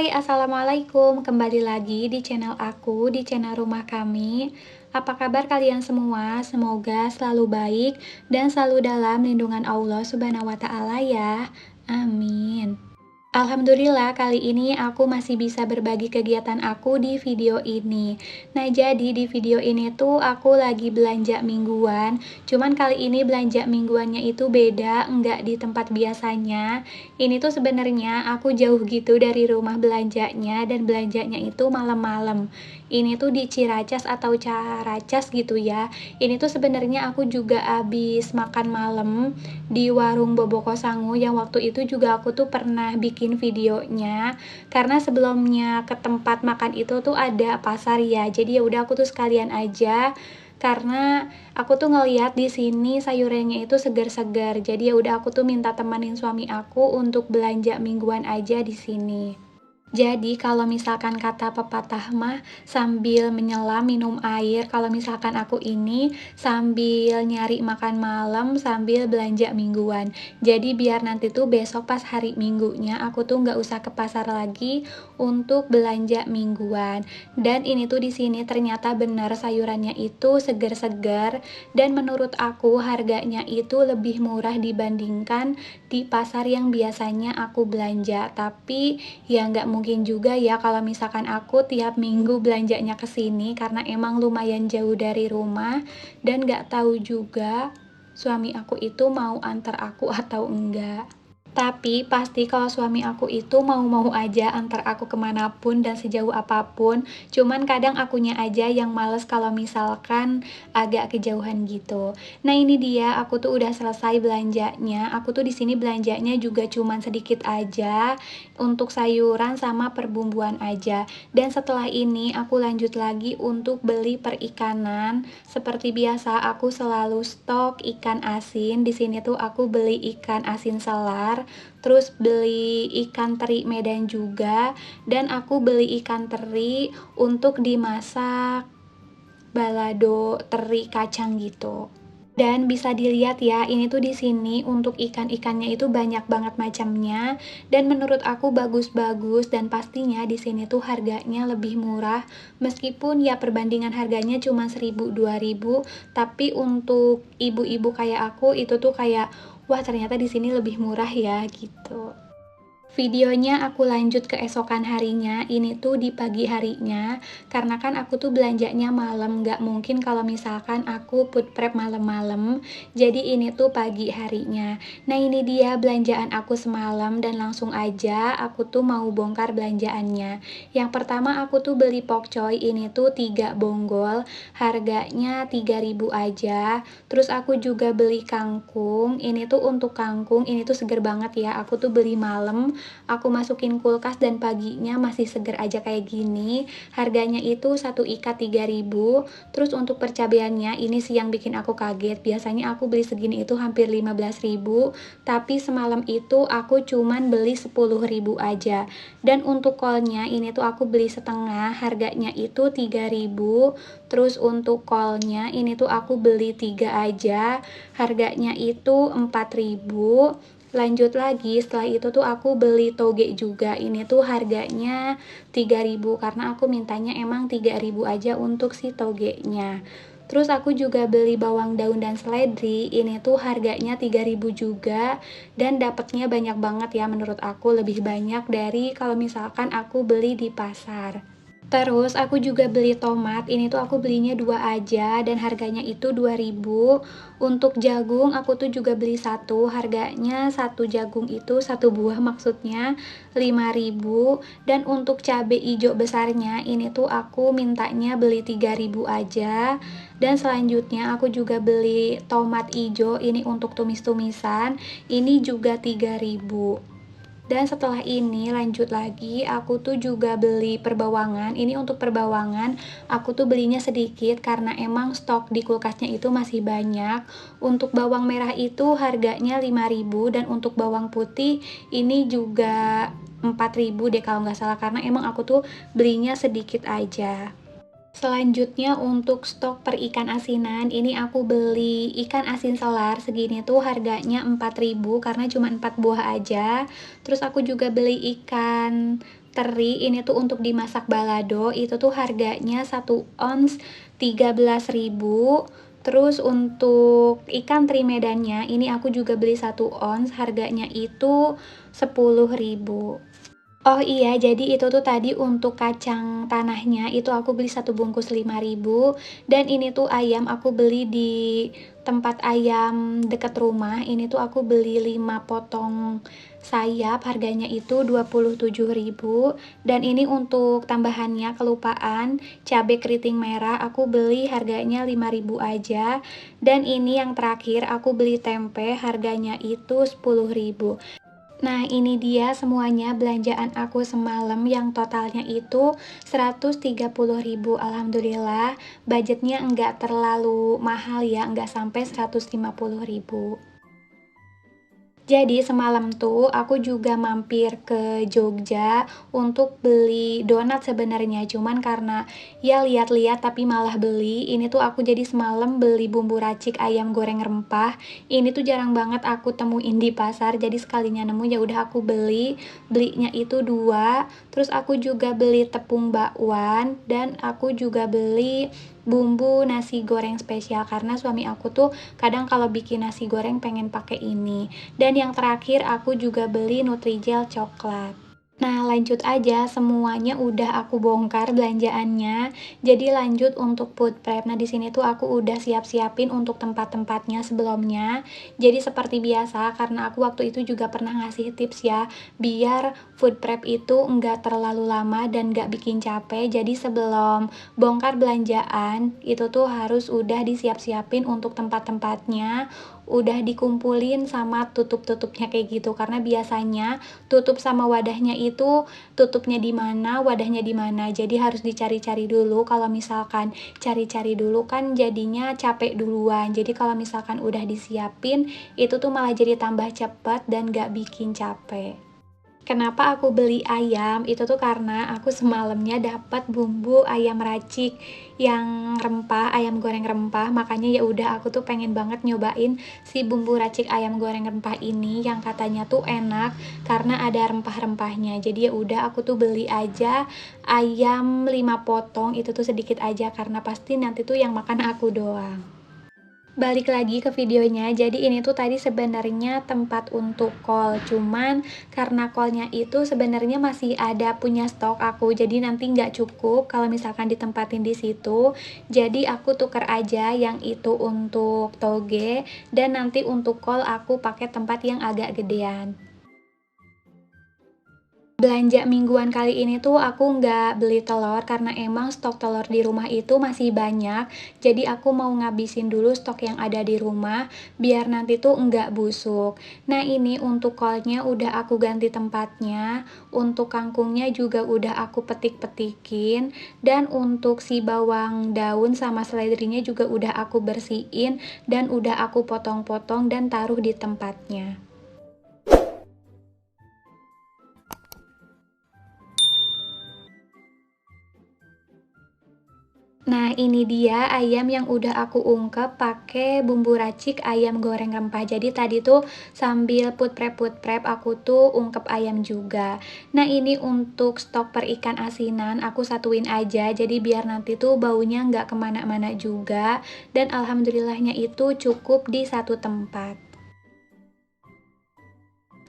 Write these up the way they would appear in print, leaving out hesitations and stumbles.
Hai, assalamualaikum. Kembali lagi di channel aku, di channel rumah kami. Apa kabar kalian semua? Semoga selalu baik dan selalu dalam lindungan Allah Subhanahu wa Ta'ala, ya. Amin. Alhamdulillah, kali ini aku masih bisa berbagi kegiatan aku di video ini. Nah, jadi di video ini tuh aku lagi belanja mingguan. Cuman kali ini belanja mingguannya itu beda, enggak di tempat biasanya. Ini tuh sebenarnya aku jauh gitu dari rumah belanjanya dan belanjanya itu malam-malam. Ini tuh di Ciracas atau Caracas gitu ya. Ini tuh sebenarnya aku juga habis makan malam di warung Boboko Sangu yang waktu itu juga aku tuh pernah bikin videonya, karena sebelumnya ke tempat makan itu tuh ada pasar ya, jadi ya udah aku tuh sekalian aja, karena aku tuh ngeliat di sini sayurannya itu segar-segar, jadi ya udah aku tuh minta temenin suami aku untuk belanja mingguan aja di sini. Jadi kalau misalkan kata pepatah mah sambil menyelam minum air, kalau misalkan aku ini sambil nyari makan malam sambil belanja mingguan. Jadi biar nanti tuh besok pas hari minggunya aku tuh nggak usah ke pasar lagi untuk belanja mingguan. Dan ini tuh di sini ternyata benar sayurannya itu segar-segar dan menurut aku harganya itu lebih murah dibandingkan di pasar yang biasanya aku belanja. Tapi ya nggak mungkin juga ya kalau misalkan aku tiap minggu belanjanya ke sini karena emang lumayan jauh dari rumah dan nggak tahu juga suami aku itu mau antar aku atau enggak. Tapi pasti kalau suami aku itu mau-mau aja antar aku kemanapun dan sejauh apapun. Cuman kadang akunya aja yang males kalau misalkan agak kejauhan gitu. Nah ini dia, aku tuh udah selesai belanjanya. Aku tuh di sini belanjanya juga cuman sedikit aja untuk sayuran sama perbumbuan aja. Dan setelah ini aku lanjut lagi untuk beli perikanan. Seperti biasa aku selalu stok ikan asin. Di sini tuh aku beli ikan asin selar. Terus beli ikan teri Medan juga, dan aku beli ikan teri untuk dimasak balado teri kacang gitu. Dan bisa dilihat ya, ini tuh di sini untuk ikan-ikannya itu banyak banget macamnya dan menurut aku bagus-bagus dan pastinya di sini tuh harganya lebih murah meskipun ya perbandingan harganya cuma 1000 2000, tapi untuk ibu-ibu kayak aku itu tuh kayak wah ternyata di sini lebih murah ya gitu. Videonya aku lanjut ke esokan harinya, ini tuh di pagi harinya, karena kan aku tuh belanjanya malam, nggak mungkin kalau misalkan aku food prep malam-malam, jadi ini tuh pagi harinya. Nah ini dia belanjaan aku semalam dan langsung aja aku tuh mau bongkar belanjaannya. Yang pertama aku tuh beli pokcoy, ini tuh 3 bonggol, harganya 3000 aja. Terus aku juga beli kangkung, ini tuh untuk kangkung, ini tuh seger banget ya, aku tuh beli malam. Aku masukin kulkas dan paginya masih seger aja kayak gini. Harganya itu satu ikat 3000. Terus untuk percabeannya ini sih yang bikin aku kaget. Biasanya aku beli segini itu hampir 15.000, tapi semalam itu aku cuman beli 10.000 aja. Dan untuk kolnya ini tuh aku beli setengah, harganya itu 3000. Terus untuk kolnya ini tuh aku beli 3 aja, harganya itu 4000. Lanjut lagi, setelah itu tuh aku beli toge juga. Ini tuh harganya 3000 karena aku mintanya emang 3000 aja untuk si togenya. Terus aku juga beli bawang daun dan seledri. Ini tuh harganya 3000 juga dan dapatnya banyak banget ya, menurut aku lebih banyak dari kalau misalkan aku beli di pasar. Terus aku juga beli tomat, ini tuh aku belinya 2 aja dan harganya itu 2000. Untuk jagung aku tuh juga beli satu, harganya satu jagung itu satu buah maksudnya 5000. Dan untuk cabai hijau besarnya ini tuh aku mintanya beli 3000 aja. Dan selanjutnya aku juga beli tomat hijau ini untuk tumis-tumisan, ini juga 3000. Dan setelah ini lanjut lagi aku tuh juga beli perbawangan. Ini untuk perbawangan aku tuh belinya sedikit karena emang stok di kulkasnya itu masih banyak. Untuk bawang merah itu harganya 5000 dan untuk bawang putih ini juga 4000 deh kalau nggak salah, karena emang aku tuh belinya sedikit aja. Selanjutnya untuk stok per ikan asinan, ini aku beli ikan asin selar segini tuh harganya 4000 karena cuma 4 buah aja. Terus aku juga beli ikan teri, ini tuh untuk dimasak balado, itu tuh harganya 1 ons 13.000. Terus untuk ikan teri medannya, ini aku juga beli 1 ons, harganya itu 10.000. Oh iya, jadi itu tuh tadi untuk kacang tanahnya, itu aku beli 1 bungkus 5.000. Dan ini tuh ayam aku beli di tempat ayam deket rumah, ini tuh aku beli 5 potong sayap, harganya itu 27.000. Dan ini untuk tambahannya kelupaan, cabai keriting merah, aku beli harganya 5.000 aja. Dan ini yang terakhir, aku beli tempe, harganya itu 10.000. Nah, ini dia semuanya belanjaan aku semalam yang totalnya itu 130.000. Alhamdulillah, budgetnya enggak terlalu mahal ya, enggak sampai 150.000. Jadi semalam tuh aku juga mampir ke Jogja untuk beli donat sebenarnya, cuman karena ya lihat-lihat tapi malah beli. Ini tuh aku jadi semalam beli bumbu racik ayam goreng rempah. Ini tuh jarang banget aku temuin di pasar, jadi sekalinya nemu ya udah aku beli. Belinya itu 2. Terus aku juga beli tepung bakwan dan aku juga beli bumbu nasi goreng spesial karena suami aku tuh kadang kalau bikin nasi goreng pengen pakai ini. Dan yang terakhir aku juga beli Nutrijel coklat. Nah, lanjut aja, semuanya udah aku bongkar belanjaannya. Jadi lanjut untuk food prep. Nah, di sini tuh aku udah siap-siapin untuk tempat-tempatnya sebelumnya. Jadi seperti biasa, karena aku waktu itu juga pernah ngasih tips ya, biar food prep itu enggak terlalu lama dan enggak bikin capek. Jadi sebelum bongkar belanjaan, itu tuh harus udah disiap-siapin untuk tempat-tempatnya, udah dikumpulin sama tutup-tutupnya kayak gitu. Karena biasanya tutup sama wadahnya itu tutupnya di mana, wadahnya di mana. Jadi harus dicari-cari dulu. Kalau misalkan cari-cari dulu kan jadinya capek duluan. Jadi kalau misalkan udah disiapin, itu tuh malah jadi tambah cepet dan gak bikin capek. Kenapa aku beli ayam? Itu tuh karena aku semalamnya dapat bumbu ayam racik yang rempah, ayam goreng rempah. Makanya ya udah aku tuh pengen banget nyobain si bumbu racik ayam goreng rempah ini yang katanya tuh enak karena ada rempah-rempahnya. Jadi ya udah aku tuh beli aja ayam 5 potong, itu tuh sedikit aja karena pasti nanti tuh yang makan aku doang. Balik lagi ke videonya, jadi ini tuh tadi sebenarnya tempat untuk call, cuman karena callnya itu sebenarnya masih ada punya stok aku, jadi nanti nggak cukup kalau misalkan ditempatin di situ. Jadi aku tuker aja yang itu untuk toge, dan nanti untuk call aku pakai tempat yang agak gedean. Belanja mingguan kali ini tuh aku nggak beli telur karena emang stok telur di rumah itu masih banyak. Jadi aku mau ngabisin dulu stok yang ada di rumah biar nanti tuh nggak busuk. Nah, ini untuk kolnya udah aku ganti tempatnya. Untuk kangkungnya juga udah aku petik-petikin. Dan untuk si bawang daun sama seledrinya juga udah aku bersihin dan udah aku potong-potong dan taruh di tempatnya. Nah, ini dia ayam yang udah aku ungkep pakai bumbu racik ayam goreng rempah. Jadi tadi tuh sambil food prep aku tuh ungkep ayam juga. Nah, ini untuk stok per ikan asinan aku satuin aja. Jadi biar nanti tuh baunya nggak kemana-mana juga. Dan alhamdulillahnya itu cukup di satu tempat.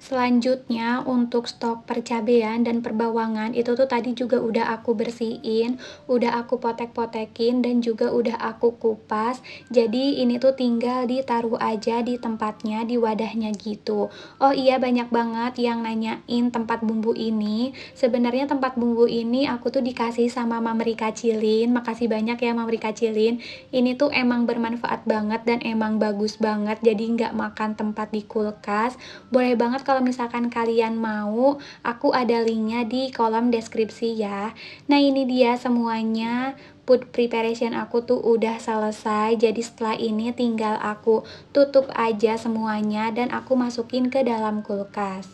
Selanjutnya untuk stok percabean dan perbawangan itu tuh tadi juga udah aku bersihin, udah aku potek-potekin dan juga udah aku kupas. Jadi ini tuh tinggal ditaruh aja di tempatnya, di wadahnya gitu. Oh iya, banyak banget yang nanyain tempat bumbu ini. Sebenarnya tempat bumbu ini aku tuh dikasih sama Mama Rika Cilin. Makasih banyak ya Mama Rika Cilin. Ini tuh emang bermanfaat banget dan emang bagus banget. Jadi nggak makan tempat di kulkas. Boleh banget kalau misalkan kalian mau, aku ada linknya di kolom deskripsi ya. Nah, ini dia semuanya. Food preparation aku tuh udah selesai. Jadi setelah ini tinggal aku tutup aja semuanya dan aku masukin ke dalam kulkas.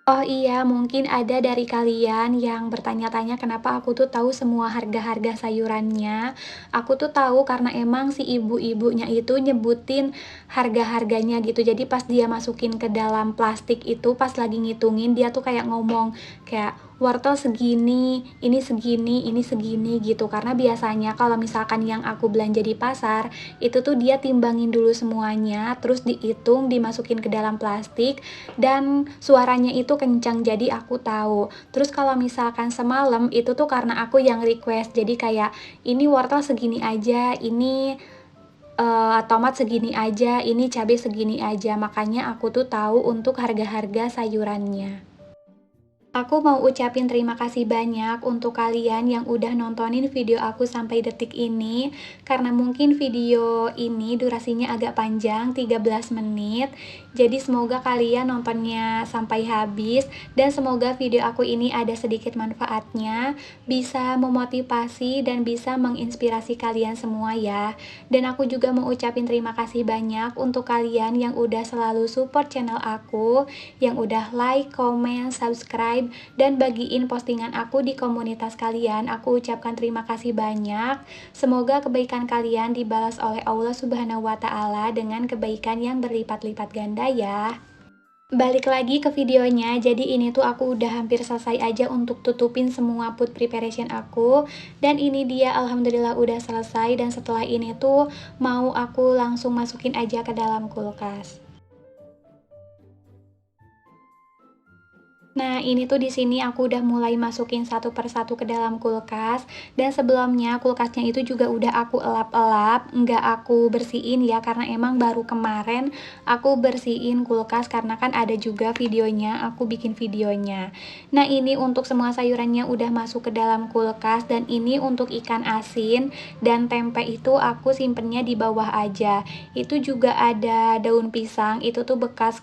Oh iya, mungkin ada dari kalian yang bertanya-tanya kenapa aku tuh tahu semua harga-harga sayurannya. Aku tuh tahu karena emang si ibu-ibunya itu nyebutin harga-harganya gitu. Jadi pas dia masukin ke dalam plastik itu, pas lagi ngitungin, dia tuh kayak ngomong kayak, wortel segini, ini segini gitu. Karena biasanya kalau misalkan yang aku belanja di pasar, itu tuh dia timbangin dulu semuanya, terus dihitung, dimasukin ke dalam plastik, dan suaranya itu kencang, jadi aku tahu. Terus kalau misalkan semalam, itu tuh karena aku yang request, jadi kayak ini wortel segini aja, ini tomat segini aja, ini cabai segini aja, makanya aku tuh tahu untuk harga-harga sayurannya. Aku mau ucapin terima kasih banyak untuk kalian yang udah nontonin video aku sampai detik ini, karena mungkin video ini durasinya agak panjang, 13 menit. Jadi semoga kalian nontonnya sampai habis, dan semoga video aku ini ada sedikit manfaatnya, bisa memotivasi dan bisa menginspirasi kalian semua ya. Dan aku juga mau ucapin terima kasih banyak untuk kalian yang udah selalu support channel aku, yang udah like, comment, subscribe, dan bagiin postingan aku di komunitas kalian. Aku ucapkan terima kasih banyak. Semoga kebaikan kalian dibalas oleh Allah Subhanahu wa Ta'ala dengan kebaikan yang berlipat-lipat ganda ya. Balik lagi ke videonya, jadi ini tuh aku udah hampir selesai aja untuk tutupin semua food preparation aku, dan ini dia alhamdulillah udah selesai, dan setelah ini tuh mau aku langsung masukin aja ke dalam kulkas. Nah, ini tuh di sini aku udah mulai masukin satu persatu ke dalam kulkas, dan sebelumnya kulkasnya itu juga udah aku elap-elap, nggak aku bersihin ya, karena emang baru kemarin aku bersihin kulkas, karena kan ada juga videonya, aku bikin videonya. Nah, ini untuk semua sayurannya udah masuk ke dalam kulkas, dan ini untuk ikan asin dan tempe itu aku simpennya di bawah aja. Itu juga ada daun pisang, itu tuh bekas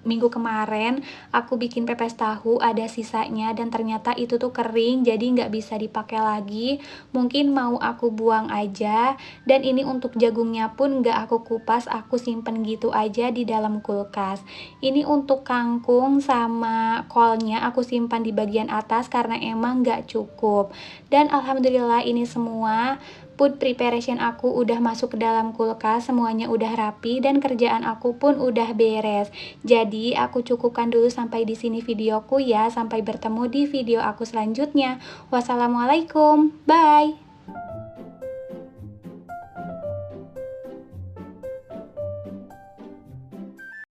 minggu kemarin aku bikin pepes tahu, ada sisanya, dan ternyata itu tuh kering, jadi nggak bisa dipakai lagi, mungkin mau aku buang aja. Dan ini untuk jagungnya pun nggak aku kupas, aku simpen gitu aja di dalam kulkas. Ini untuk kangkung sama kolnya aku simpan di bagian atas karena emang nggak cukup. Dan alhamdulillah ini semua food preparation aku udah masuk ke dalam kulkas, semuanya udah rapi, dan kerjaan aku pun udah beres. Jadi aku cukupkan dulu sampai di sini videoku ya. Sampai bertemu di video aku selanjutnya. Wassalamualaikum. Bye.